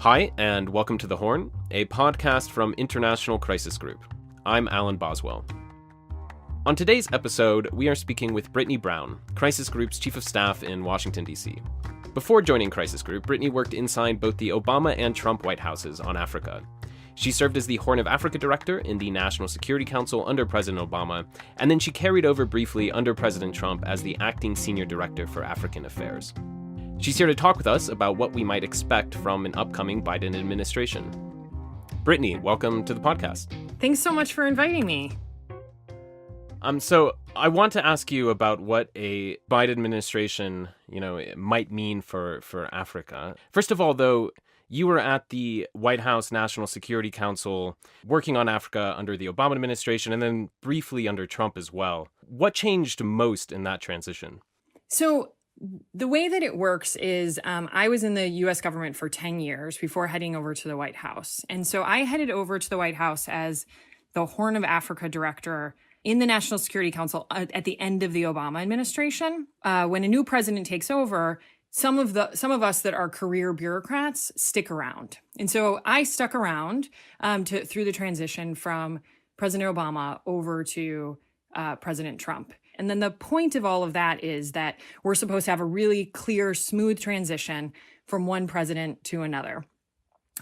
Hi, and welcome to The Horn, a podcast from International Crisis Group. I'm Alan Boswell. On today's episode, we are speaking with Brittany Brown, Crisis Group's Chief of Staff in Washington, D.C. Before joining Crisis Group, Brittany worked inside both the Obama and Trump White Houses on Africa. She served as the Horn of Africa Director in the National Security Council under President Obama, and then she carried over briefly under President Trump as the Acting Senior Director for African Affairs. She's here to talk with us about what we might expect from an upcoming Biden administration. Brittany, welcome to the podcast. Thanks so much for inviting me. So I want to ask you about what a Biden administration, might mean for Africa. First of all, though, you were at the White House National Security Council working on Africa under the Obama administration and then briefly under Trump as well. What changed most in that transition? So the way that it works is I was in the U.S. government for 10 years before heading over to the White House. And so I headed over to the White House as the Horn of Africa Director in the National Security Council at the end of the Obama administration. When a new president takes over, some of us that are career bureaucrats stick around. And so I stuck around through the transition from President Obama over to President Trump. And then the point of all of that is that we're supposed to have a really clear, smooth transition from one president to another.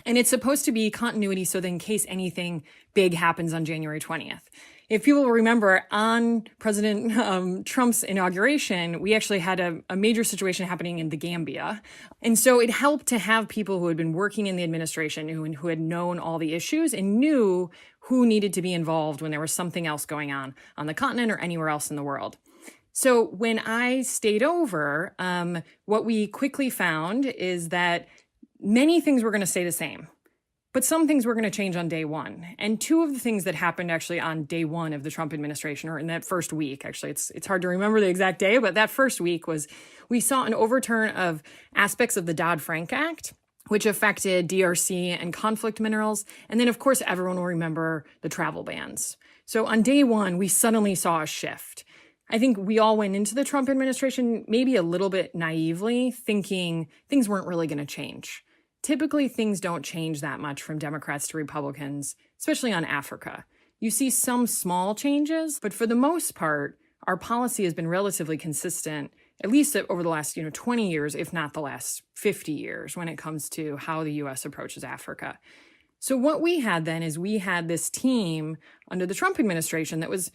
And it's supposed to be continuity so that in case anything big happens on January 20th. If people remember, on President Trump's inauguration, we actually had a major situation happening in the Gambia. And so it helped to have people who had been working in the administration, who had known all the issues and knew who needed to be involved when there was something else going on the continent or anywhere else in the world. So when I stayed over, what we quickly found is that many things were going to stay the same. But some things were going to change on day one. And two of the things that happened actually on day one of the Trump administration, or in that first week, actually, it's hard to remember the exact day, but that first week was we saw an overturn of aspects of the Dodd-Frank Act, which affected DRC and conflict minerals. And then, of course, everyone will remember the travel bans. So on day one, we suddenly saw a shift. I think we all went into the Trump administration maybe a little bit naively, thinking things weren't really going to change. Typically, things don't change that much from Democrats to Republicans, especially on Africa. You see some small changes, but for the most part, our policy has been relatively consistent, at least over the last 20 years, if not the last 50 years, when it comes to how the U.S. approaches Africa. So what we had then is we had this team under the Trump administration that was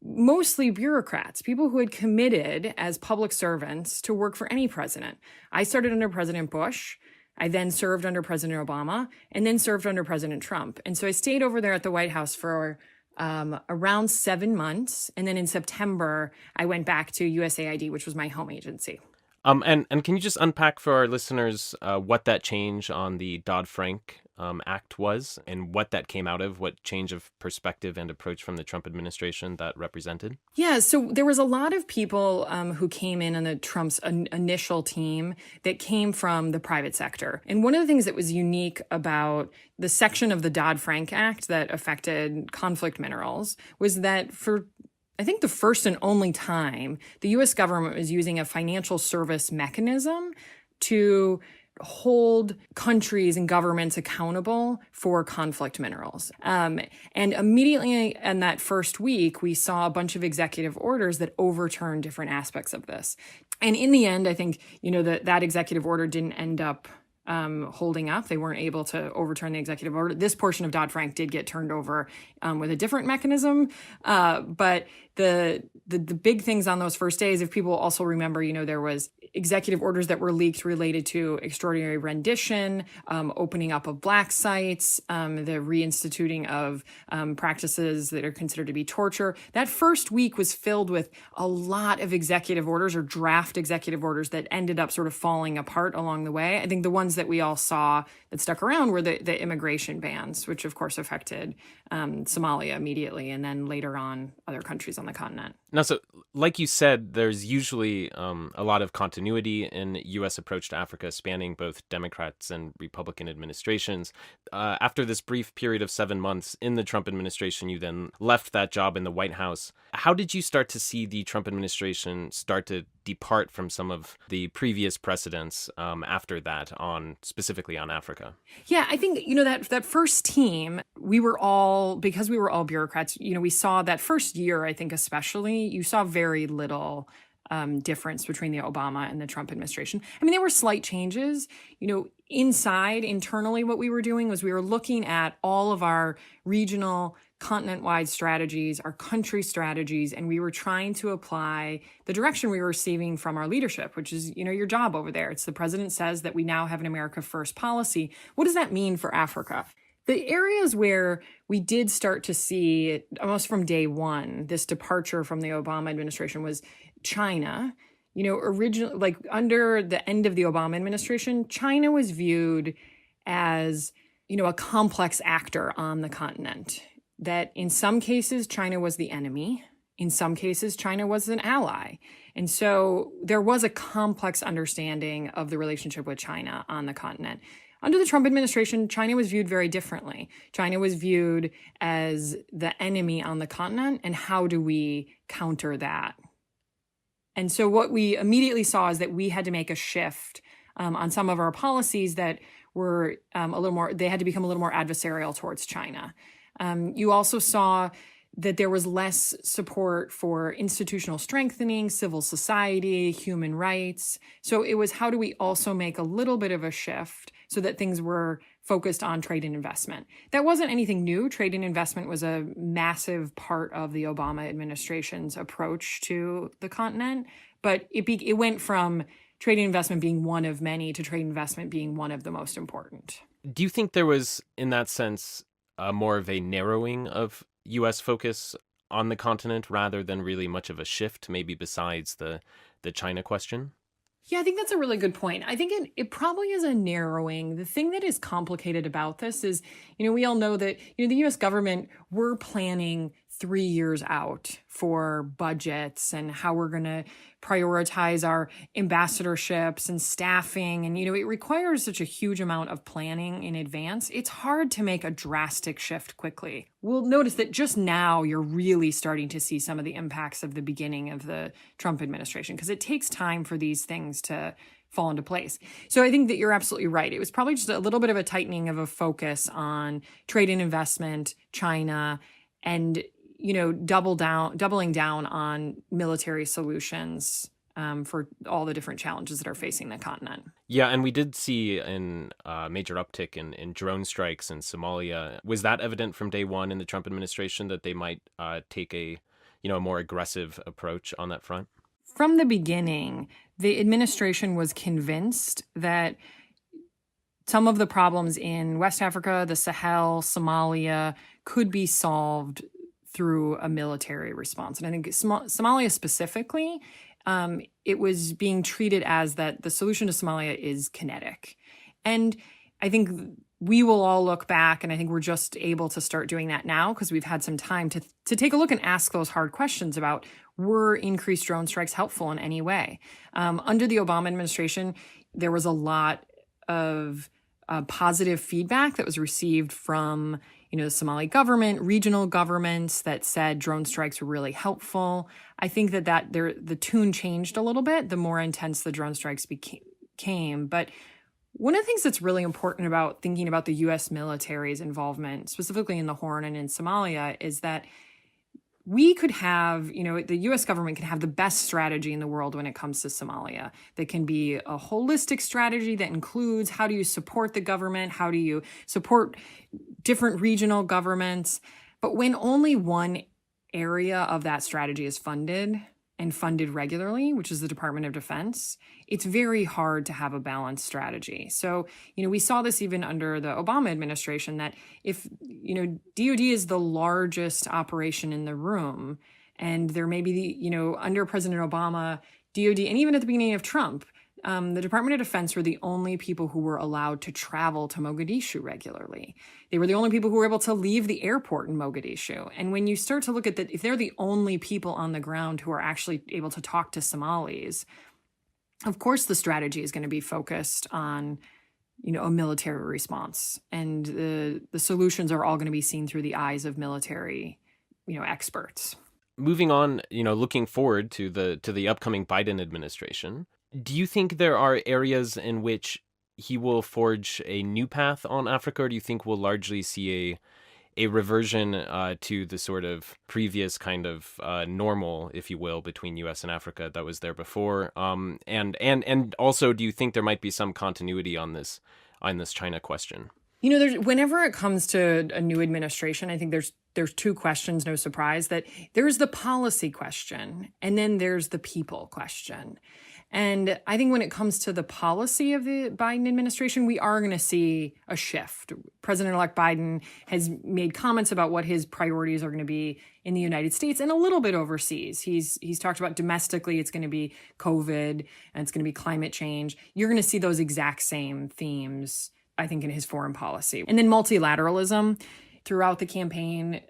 mostly bureaucrats, people who had committed as public servants to work for any president. I started under President Bush. I then served under President Obama and then served under President Trump. And so I stayed over there at the White House for around 7 months. And then in September, I went back to USAID, which was my home agency. And can you just unpack for our listeners what that change on the Dodd-Frank Act was and what that came out of, what change of perspective and approach from the Trump administration that represented? Yeah, so there was a lot of people who came in on the Trump's initial team that came from the private sector. And one of the things that was unique about the section of the Dodd-Frank Act that affected conflict minerals was that for I think the first and only time the U.S. government was using a financial service mechanism to hold countries and governments accountable for conflict minerals. And immediately in that first week, we saw a bunch of executive orders that overturned different aspects of this. And in the end, I think, that executive order didn't end up holding up. They weren't able to overturn the executive order. This portion of Dodd-Frank did get turned over with a different mechanism. But the big things on those first days, if people also remember, there was executive orders that were leaked related to extraordinary rendition, opening up of black sites, the reinstituting of practices that are considered to be torture. That first week was filled with a lot of executive orders or draft executive orders that ended up sort of falling apart along the way. I think the ones that we all saw that stuck around were the immigration bans, which of course affected Somalia immediately, and then later on other countries on the continent. Now, so like you said, there's usually a lot of continuity in U.S. approach to Africa, spanning both Democrats and Republican administrations. After this brief period of 7 months in the Trump administration, you then left that job in the White House. How did you start to see the Trump administration start to depart from some of the previous precedents after that, specifically on Africa? Yeah, I think, that first team, because we were all bureaucrats, we saw that first year, I think especially, you saw very little difference between the Obama and the Trump administration. I mean, there were slight changes. Internally, what we were doing was we were looking at all of our regional, continent-wide strategies, our country strategies, and we were trying to apply the direction we were receiving from our leadership, which is, your job over there. It's the president says that we now have an America First policy. What does that mean for Africa? The areas where we did start to see, almost from day one, this departure from the Obama administration was China. Originally, like under the end of the Obama administration, China was viewed as, a complex actor on the continent. That in some cases, China was the enemy. In some cases, China was an ally. And so there was a complex understanding of the relationship with China on the continent. Under the Trump administration, China was viewed very differently. China was viewed as the enemy on the continent, and how do we counter that? And so what we immediately saw is that we had to make a shift on some of our policies that were they had to become a little more adversarial towards China. You also saw that there was less support for institutional strengthening, civil society, human rights. So it was, how do we also make a little bit of a shift so that things were focused on trade and investment? That wasn't anything new. Trade and investment was a massive part of the Obama administration's approach to the continent. But it went from trade and investment being one of many to trade and investment being one of the most important. Do you think there was, in that sense, more of a narrowing of U.S. focus on the continent rather than really much of a shift, maybe besides the China question? Yeah, I think that's a really good point. I think it probably is a narrowing. The thing that is complicated about this is, we all know that, the U.S. government, we're planning 3 years out for budgets and how we're going to prioritize our ambassadorships and staffing. And, it requires such a huge amount of planning in advance. It's hard to make a drastic shift quickly. We'll notice that just now you're really starting to see some of the impacts of the beginning of the Trump administration, because it takes time for these things to fall into place. So I think that you're absolutely right. It was probably just a little bit of a tightening of a focus on trade and investment, China, and doubling down on military solutions for all the different challenges that are facing the continent. Yeah, and we did see a major uptick in drone strikes in Somalia. Was that evident from day one in the Trump administration that they might take a more aggressive approach on that front? From the beginning, the administration was convinced that some of the problems in West Africa, the Sahel, Somalia could be solved through a military response. And I think Somalia specifically, it was being treated as that the solution to Somalia is kinetic. And I think we will all look back, and I think we're just able to start doing that now because we've had some time to take a look and ask those hard questions about, were increased drone strikes helpful in any way? Under the Obama administration, there was a lot of positive feedback that was received from the Somali government, regional governments that said drone strikes were really helpful. I think that the tune changed a little bit the more intense the drone strikes became. But one of the things that's really important about thinking about the U.S. military's involvement, specifically in the Horn and in Somalia, is that we could have, the U.S. government can have the best strategy in the world when it comes to Somalia. That can be a holistic strategy that includes how do you support the government, how do you support different regional governments. But when only one area of that strategy is funded and funded regularly, which is the Department of Defense, it's very hard to have a balanced strategy. So, we saw this even under the Obama administration, that if, DOD is the largest operation in the room, and there may be, under President Obama, DOD, and even at the beginning of Trump, the Department of Defense were the only people who were allowed to travel to Mogadishu regularly. They were the only people who were able to leave the airport in Mogadishu. And when you start to look at that, if they're the only people on the ground who are actually able to talk to Somalis, of course the strategy is going to be focused on, a military response. And the solutions are all going to be seen through the eyes of military, experts. moving on, looking forward to the upcoming Biden administration, do you think there are areas in which he will forge a new path on Africa, or do you think we'll largely see a reversion to the sort of previous kind of normal, if you will, between U.S. and Africa that was there before? And also, do you think there might be some continuity on this China question? Whenever it comes to a new administration, I think there's two questions, no surprise, that there's the policy question and then there's the people question. And I think when it comes to the policy of the Biden administration, we are going to see a shift. President-elect Biden has made comments about what his priorities are going to be in the United States and a little bit overseas. He's talked about domestically, it's going to be COVID and it's going to be climate change. You're going to see those exact same themes, I think, in his foreign policy. And then multilateralism. Throughout the campaign,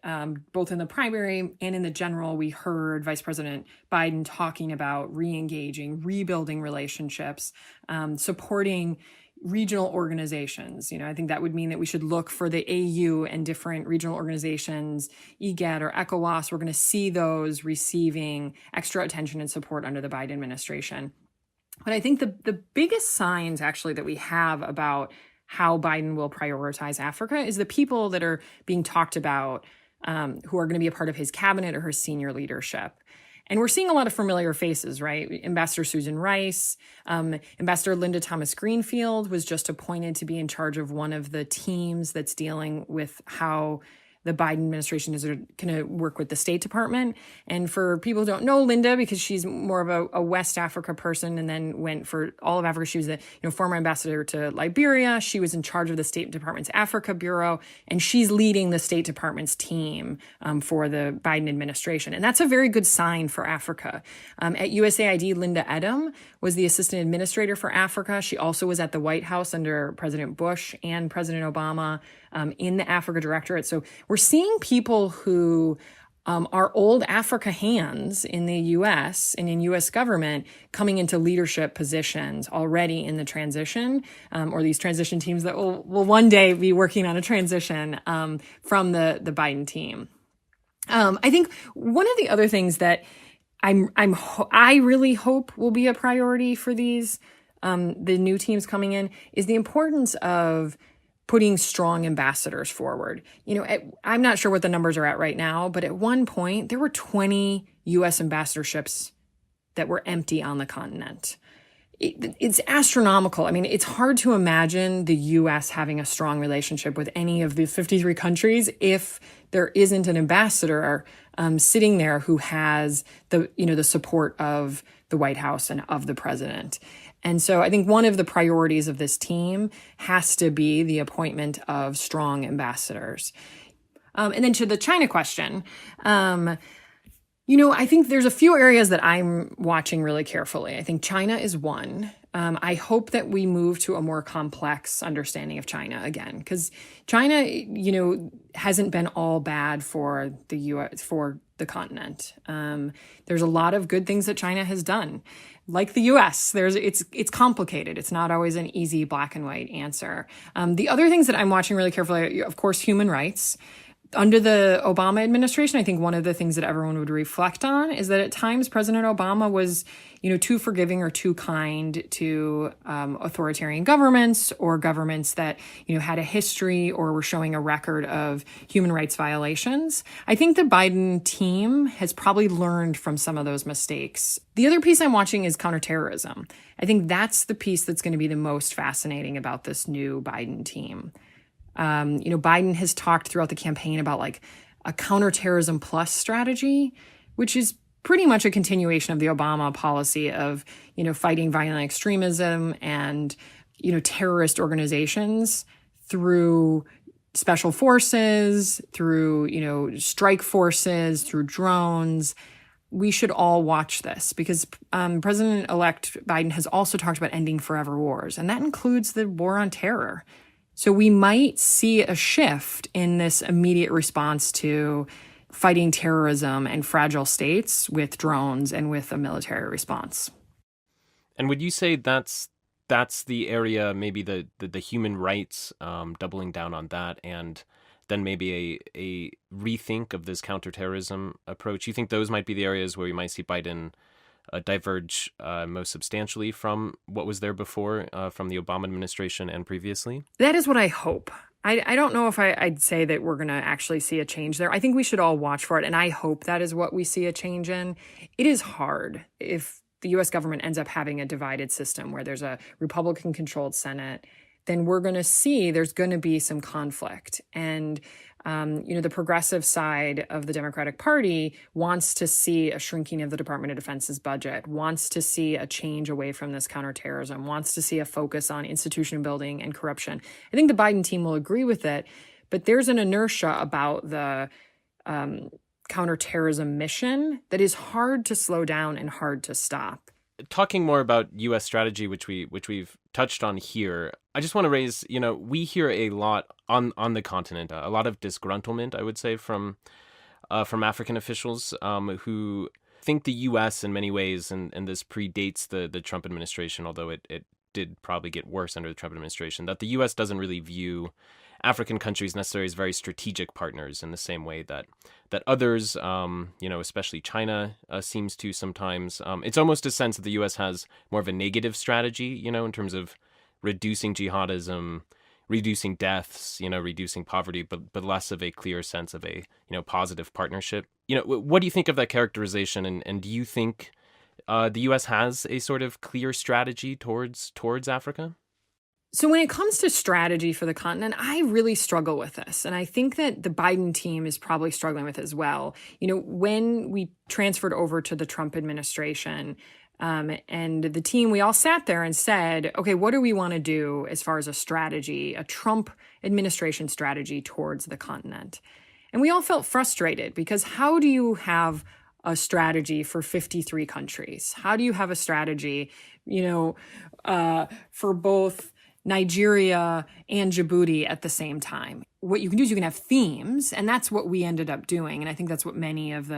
both in the primary and in the general, we heard Vice President Biden talking about re-engaging, rebuilding relationships, supporting regional organizations. I think that would mean that we should look for the AU and different regional organizations, EGAD or ECOWAS. We're going to see those receiving extra attention and support under the Biden administration. But I think the biggest signs actually that we have about how Biden will prioritize Africa is the people that are being talked about who are going to be a part of his cabinet or his senior leadership. And we're seeing a lot of familiar faces, right? Ambassador Susan Rice, Ambassador Linda Thomas Greenfield was just appointed to be in charge of one of the teams that's dealing with how the Biden administration is going to work with the State Department. And for people who don't know Linda, because she's more of a West Africa person and then went for all of Africa, she was the former ambassador to Liberia. She was in charge of the State Department's Africa Bureau, and she's leading the State Department's team for the Biden administration. And that's a very good sign for Africa. At USAID, Linda Edom was the assistant administrator for Africa. She also was at the White House under President Bush and President Obama in the Africa Directorate. So we're seeing people who are old Africa hands in the U.S. and in U.S. government coming into leadership positions already in the transition, or these transition teams that will one day be working on a transition from the Biden team. I think one of the other things that I really hope will be a priority for these the new teams coming in is the importance of putting strong ambassadors forward. I'm not sure what the numbers are at right now, but at one point there were 20 U.S. ambassadorships that were empty on the continent. It's astronomical. I mean, it's hard to imagine the U.S. having a strong relationship with any of the 53 countries if there isn't an ambassador sitting there who has the support of the White House and of the president. And so I think one of the priorities of this team has to be the appointment of strong ambassadors. And then to the China question, I think there's a few areas that I'm watching really carefully. I think China is one. I hope that we move to a more complex understanding of China again, because China, hasn't been all bad for the U.S., for the continent. There's a lot of good things that China has done. Like the U.S., it's complicated. It's not always an easy black and white answer. The other things that I'm watching really carefully, of course, human rights. Under the Obama administration, I think one of the things that everyone would reflect on is that at times President Obama was, too forgiving or too kind to authoritarian governments or governments that, had a history or were showing a record of human rights violations. I think the Biden team has probably learned from some of those mistakes. The other piece I'm watching is counter-terrorism. I think that's the piece that's going to be the most fascinating about this new Biden team. Biden has talked throughout the campaign about like a counterterrorism plus strategy, which is pretty much a continuation of the Obama policy of, fighting violent extremism and, terrorist organizations through special forces, through, strike forces, through drones. We should all watch this because President-elect Biden has also talked about ending forever wars, and that includes the war on terror. So we might see a shift in this immediate response to fighting terrorism and fragile states with drones and with a military response. And would you say that's the area, maybe the human rights, doubling down on that, and then maybe a rethink of this counterterrorism approach? You think those might be the areas where we might see Biden diverge most substantially from what was there before, from the Obama administration and previously? That is what I hope. I don't know if I'd say that we're going to actually see a change there. I think we should all watch for it, and I hope that is what we see a change in. It is hard if the U.S. government ends up having a divided system where there's a Republican-controlled Senate, then we're going to see there's going to be some conflict. And the progressive side of the Democratic Party wants to see a shrinking of the Department of Defense's budget, wants to see a change away from this counterterrorism, wants to see a focus on institution building and corruption. I think the Biden team will agree with it, but there's an inertia about the counterterrorism mission that is hard to slow down and hard to stop. Talking more about U.S. strategy, which we've touched on here, I just want to raise, we hear a lot on the continent, a lot of disgruntlement, I would say, from African officials who think the U.S. in many ways, and this predates the Trump administration, although it did probably get worse under the Trump administration, that the U.S. doesn't really view African countries necessarily as very strategic partners in the same way that others, especially China, seems to sometimes. It's almost a sense that the U.S. has more of a negative strategy, in terms of reducing jihadism, reducing deaths, reducing poverty, but less of a clear sense of a positive partnership. What do you think of that characterization, and do you think the U.S. has a sort of clear strategy towards Africa? So when it comes to strategy for the continent, I really struggle with this. And I think that the Biden team is probably struggling with it as well. When we transferred over to the Trump administration and the team, we all sat there and said, okay, what do we want to do as far as a strategy, a Trump administration strategy towards the continent? And we all felt frustrated because how do you have a strategy for 53 countries? How do you have a strategy, for both Nigeria and Djibouti at the same time? What you can do is you can have themes, and that's what we ended up doing. And I think that's what many of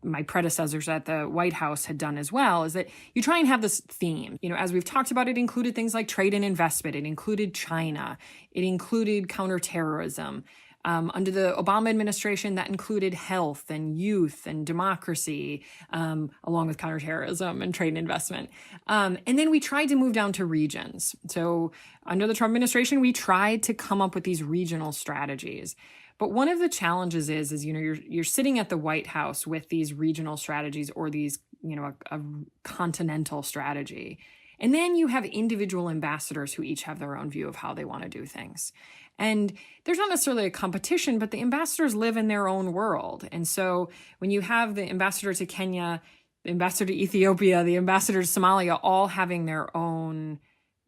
my predecessors at the White House had done as well, is that you try and have this theme. As we've talked about, it included things like trade and investment. It included China. It included counterterrorism. Under the Obama administration, that included health and youth and democracy, along with counterterrorism and trade and investment. And then we tried to move down to regions. So under the Trump administration, we tried to come up with these regional strategies. But one of the challenges is you're sitting at the White House with these regional strategies or these, a continental strategy. And then you have individual ambassadors who each have their own view of how they want to do things. And there's not necessarily a competition, but the ambassadors live in their own world. And so when you have the ambassador to Kenya, the ambassador to Ethiopia, the ambassador to Somalia, all having their own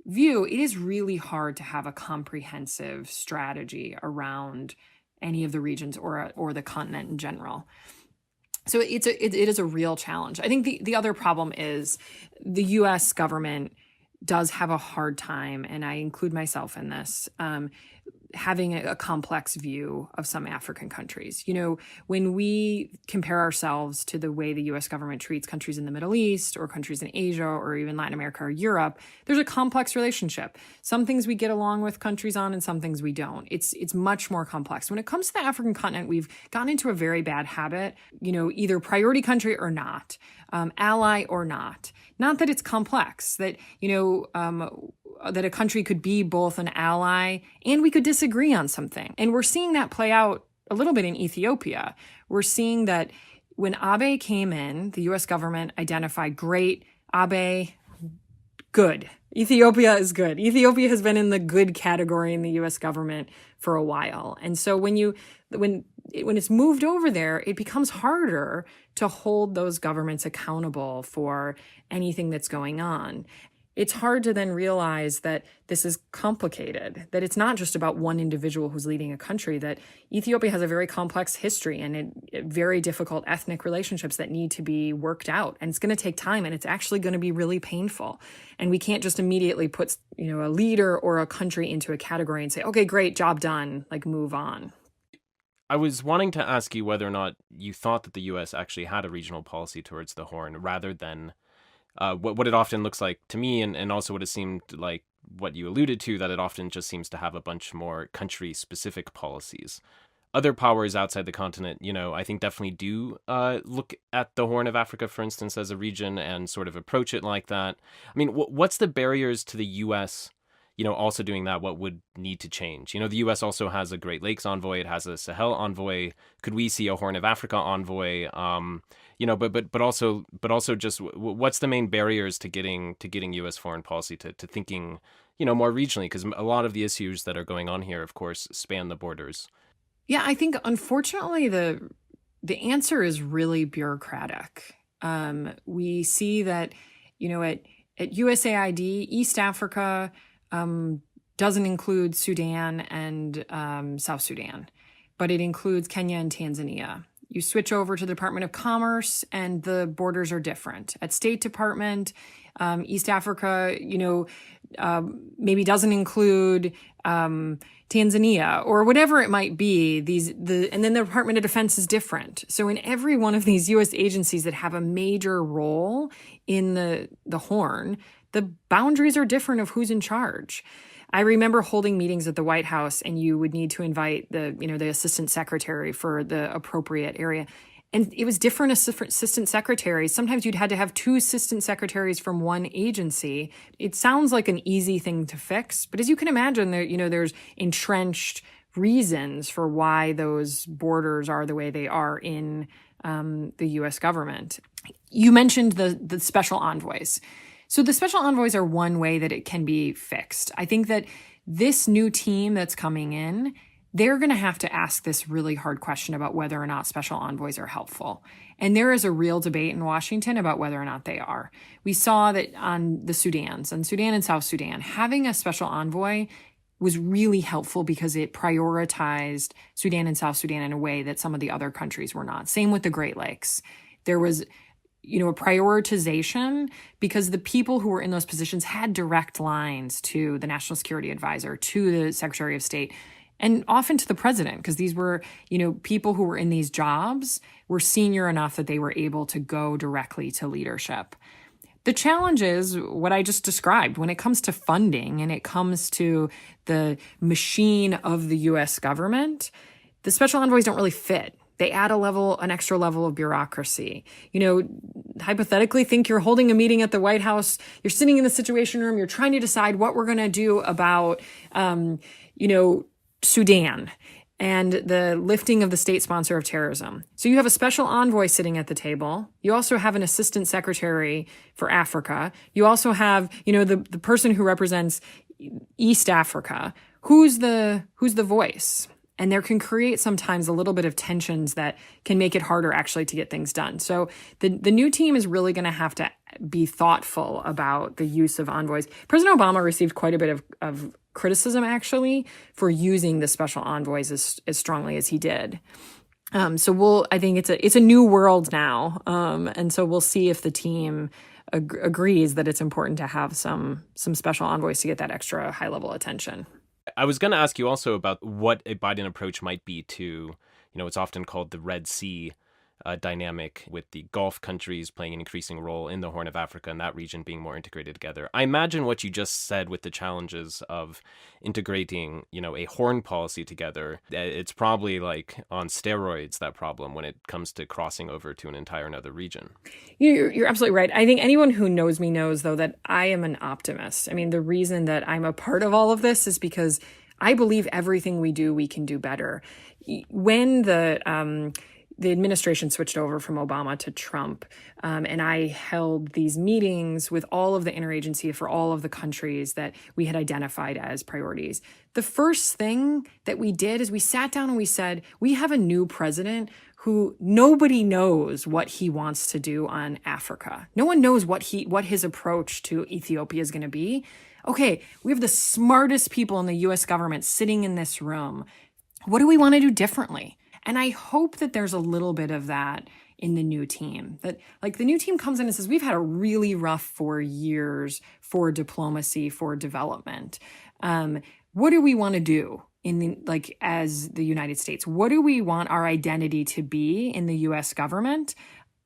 view, it is really hard to have a comprehensive strategy around any of the regions or the continent in general. So it is a real challenge. I think the other problem is the U.S. government does have a hard time, and I include myself in this, having a complex view of some African countries. When we compare ourselves to the way the U.S. government treats countries in the Middle East or countries in Asia or even Latin America or Europe, there's a complex relationship. Some things we get along with countries on and some things we don't. It's much more complex. When it comes to the African continent, we've gotten into a very bad habit, either priority country or not, ally or not. Not that it's complex, that, that a country could be both an ally and we could disagree on something. And we're seeing that play out a little bit in Ethiopia. We're seeing that when Abe came in, the U.S. government identified, great, Abe, good. Ethiopia is good. Ethiopia has been in the good category in the U.S. government for a while. And so when it's moved over there, it becomes harder to hold those governments accountable for anything that's going on. It's hard to then realize that this is complicated, that it's not just about one individual who's leading a country, that Ethiopia has a very complex history and very difficult ethnic relationships that need to be worked out. And it's going to take time, and it's actually going to be really painful. And we can't just immediately put, a leader or a country into a category and say, okay, great, job done, move on. I was wanting to ask you whether or not you thought that the U.S. actually had a regional policy towards the Horn, rather than what it often looks like to me, and also what it seemed like what you alluded to, that it often just seems to have a bunch more country-specific policies. Other powers outside the continent, I think definitely do look at the Horn of Africa, for instance, as a region and sort of approach it like that. I mean, what's the barriers to the U.S., also doing that? What would need to change? The U.S. also has a Great Lakes envoy. It has a Sahel envoy. Could we see a Horn of Africa envoy? But also just what's the main barriers to getting U.S. foreign policy to thinking, more regionally? Because a lot of the issues that are going on here, of course, span the borders. Yeah, I think unfortunately the answer is really bureaucratic. We see that, at USAID, East Africa doesn't include Sudan and South Sudan, but it includes Kenya and Tanzania. You switch over to the Department of Commerce and the borders are different. At State Department, East Africa, maybe doesn't include Tanzania or whatever it might be. And then the Department of Defense is different. So in every one of these U.S. agencies that have a major role in the Horn, the boundaries are different of who's in charge. I remember holding meetings at the White House, and you would need to invite the assistant secretary for the appropriate area. And it was different assistant secretaries. Sometimes you'd had to have two assistant secretaries from one agency. It sounds like an easy thing to fix, but as you can imagine, there's entrenched reasons for why those borders are the way they are in the U.S. government. You mentioned the special envoys. So the special envoys are one way that it can be fixed. I think that this new team that's coming in, they're going to have to ask this really hard question about whether or not special envoys are helpful. And there is a real debate in Washington about whether or not they are. We saw that on the Sudans, on Sudan and South Sudan, having a special envoy was really helpful because it prioritized Sudan and South Sudan in a way that some of the other countries were not. Same with the Great Lakes. There was a prioritization because the people who were in those positions had direct lines to the National Security Advisor, to the Secretary of State, and often to the president, because these were, people who were in these jobs were senior enough that they were able to go directly to leadership. The challenge is what I just described. When it comes to funding and it comes to the machine of the U.S. government, the special envoys don't really fit. They add an extra level of bureaucracy. Hypothetically, think you're holding a meeting at the White House. You're sitting in the Situation Room. You're trying to decide what we're going to do about, Sudan and the lifting of the state sponsor of terrorism. So you have a special envoy sitting at the table. You also have an assistant secretary for Africa. You also have, the person who represents East Africa. Who's the voice? And there can create sometimes a little bit of tensions that can make it harder actually to get things done. So the new team is really going to have to be thoughtful about the use of envoys. President Obama received quite a bit of criticism, for using the special envoys as strongly as he did. I think it's a new world now. And so we'll see if the team agrees that it's important to have some special envoys to get that extra high level attention. I was going to ask you also about what a Biden approach might be to, it's often called the Red Sea dynamic, with the Gulf countries playing an increasing role in the Horn of Africa and that region being more integrated together. I imagine what you just said with the challenges of integrating, a Horn policy together, it's probably like on steroids, that problem, when it comes to crossing over to an entire another region. You're absolutely right. I think anyone who knows me knows, though, that I am an optimist. I mean, the reason that I'm a part of all of this is because I believe everything we do, we can do better. When the administration switched over from Obama to Trump, and I held these meetings with all of the interagency for all of the countries that we had identified as priorities. The first thing that we did is we sat down and we said, we have a new president who nobody knows what he wants to do on Africa. No one knows what his approach to Ethiopia is going to be. Okay, we have the smartest people in the U.S. government sitting in this room. What do we want to do differently? And I hope that there's a little bit of that in the new team. That the new team comes in and says, we've had a really rough 4 years for diplomacy, for development. What do we want to do as the United States? What do we want our identity to be in the U.S. government?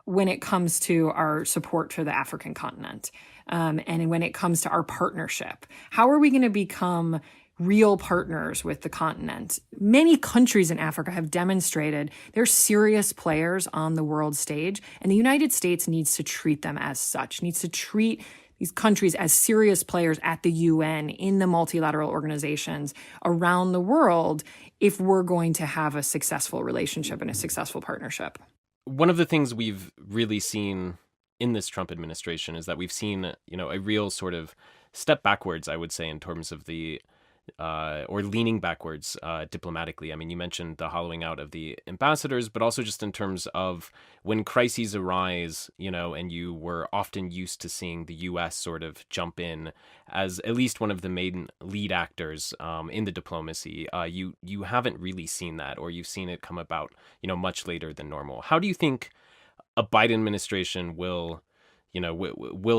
when it comes to our support for the African continent, and when it comes to our partnership. How are we going to become real partners with the continent? Many countries in Africa have demonstrated they're serious players on the world stage, and the United States needs to treat them as such, needs to treat these countries as serious players at the UN, in the multilateral organizations around the world, if we're going to have a successful relationship and a successful partnership. One of the things we've really seen in this Trump administration is that we've seen, a real sort of step backwards, I would say, in terms of or leaning backwards diplomatically. I mean, you mentioned the hollowing out of the ambassadors, but also just in terms of when crises arise, and you were often used to seeing the U.S. sort of jump in as at least one of the main lead actors in the diplomacy. You haven't really seen that, or you've seen it come about, much later than normal. How do you think a Biden administration will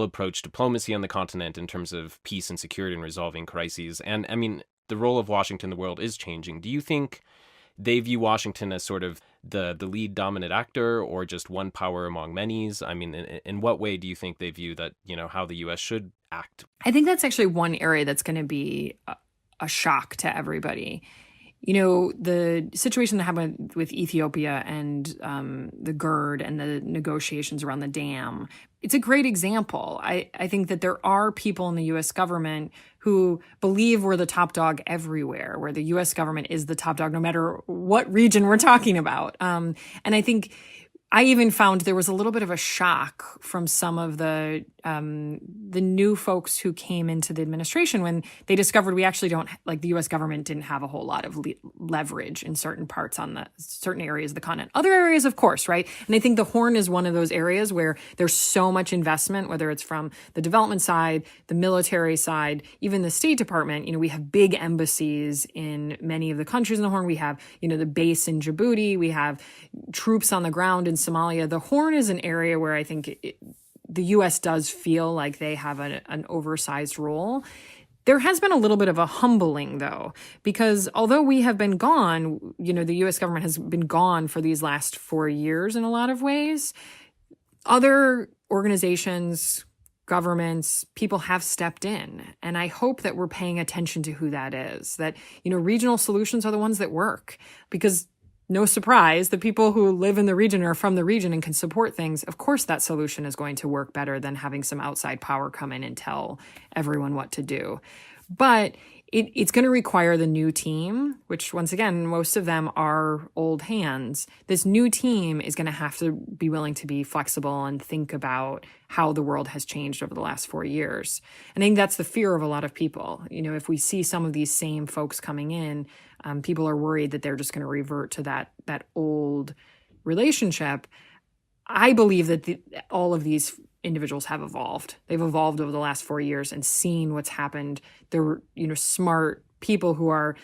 approach diplomacy on the continent in terms of peace and security and resolving crises? And I mean, the role of Washington in the world is changing. Do you think they view Washington as sort of the lead dominant actor, or just one power among many? I mean, in what way do you think they view that, how the U.S. should act? I think that's actually one area that's going to be a shock to everybody. The situation that happened with Ethiopia and the GERD and the negotiations around the dam, it's a great example. I think that there are people in the U.S. government who believe we're the top dog everywhere, where the U.S. government is the top dog no matter what region we're talking about. And I think I even found there was a little bit of a shock from some of the new folks who came into the administration when they discovered we actually don't, the U.S. government didn't have a whole lot of leverage in certain parts on the certain areas of the continent. Other areas, of course, right? And I think the Horn is one of those areas where there's so much investment, whether it's from the development side, the military side, even the State Department. We have big embassies in many of the countries in the Horn. We have, the base in Djibouti. We have troops on the ground in Somalia. The Horn is an area where I think the U.S. does feel like they have an oversized role. There has been a little bit of a humbling, though, because although we have been gone, the U.S. government has been gone for these last 4 years in a lot of ways, other organizations, governments, people have stepped in. And I hope that we're paying attention to who that is, that, regional solutions are the ones that work, because no surprise, the people who live in the region are from the region and can support things. Of course, that solution is going to work better than having some outside power come in and tell everyone what to do. But it's going to require the new team, which once again, most of them are old hands. This new team is going to have to be willing to be flexible and think about how the world has changed over the last 4 years. And I think that's the fear of a lot of people. If we see some of these same folks coming in, people are worried that they're just going to revert to that old relationship. I believe that all of these individuals have evolved. They've evolved over the last 4 years and seen what's happened. They're, smart people who are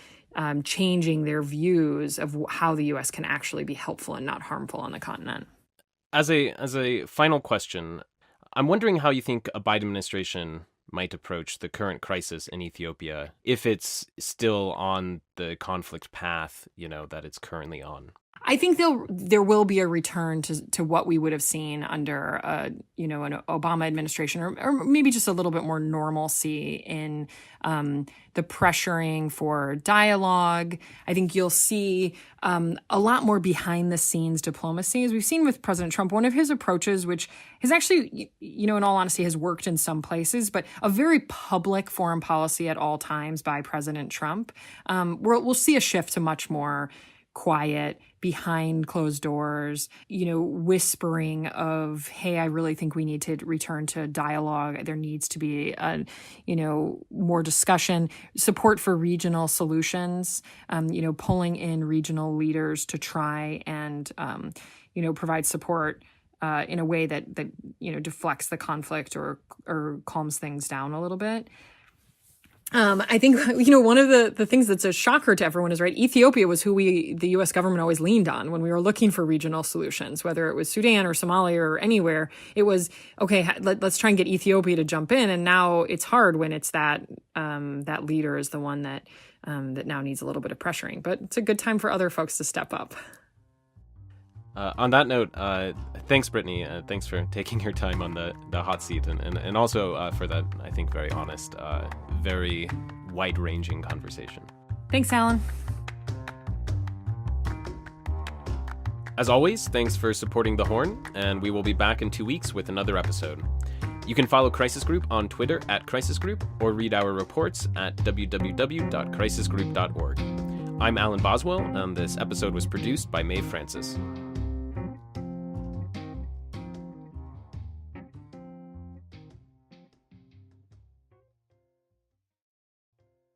changing their views of how the U.S. can actually be helpful and not harmful on the continent. As a final question, I'm wondering how you think a Biden administration might approach the current crisis in Ethiopia if it's still on the conflict path, that it's currently on. I think there will be a return to what we would have seen under an Obama administration, or maybe just a little bit more normalcy in the pressuring for dialogue. I think you'll see a lot more behind the scenes diplomacy, as we've seen with President Trump. One of his approaches, which has actually, in all honesty, has worked in some places, but a very public foreign policy at all times by President Trump. We'll see a shift to much more quiet, behind closed doors, whispering of, hey, I really think we need to return to dialogue. There needs to be, more discussion, support for regional solutions, pulling in regional leaders to try and, provide support in a way that deflects the conflict or calms things down a little bit. I think, one of the things that's a shocker to everyone is, right, Ethiopia was who the U.S. government always leaned on when we were looking for regional solutions, whether it was Sudan or Somalia or anywhere. It was, okay, let's try and get Ethiopia to jump in. And now it's hard when it's that leader is the one that now needs a little bit of pressuring. But it's a good time for other folks to step up. On that note, thanks, Brittany. Thanks for taking your time on the hot seat and also for that, I think, very honest, very wide-ranging conversation. Thanks, Alan. As always, thanks for supporting The Horn, and we will be back in 2 weeks with another episode. You can follow Crisis Group on Twitter @CrisisGroup or read our reports at www.crisisgroup.org. I'm Alan Boswell, and this episode was produced by Maeve Francis.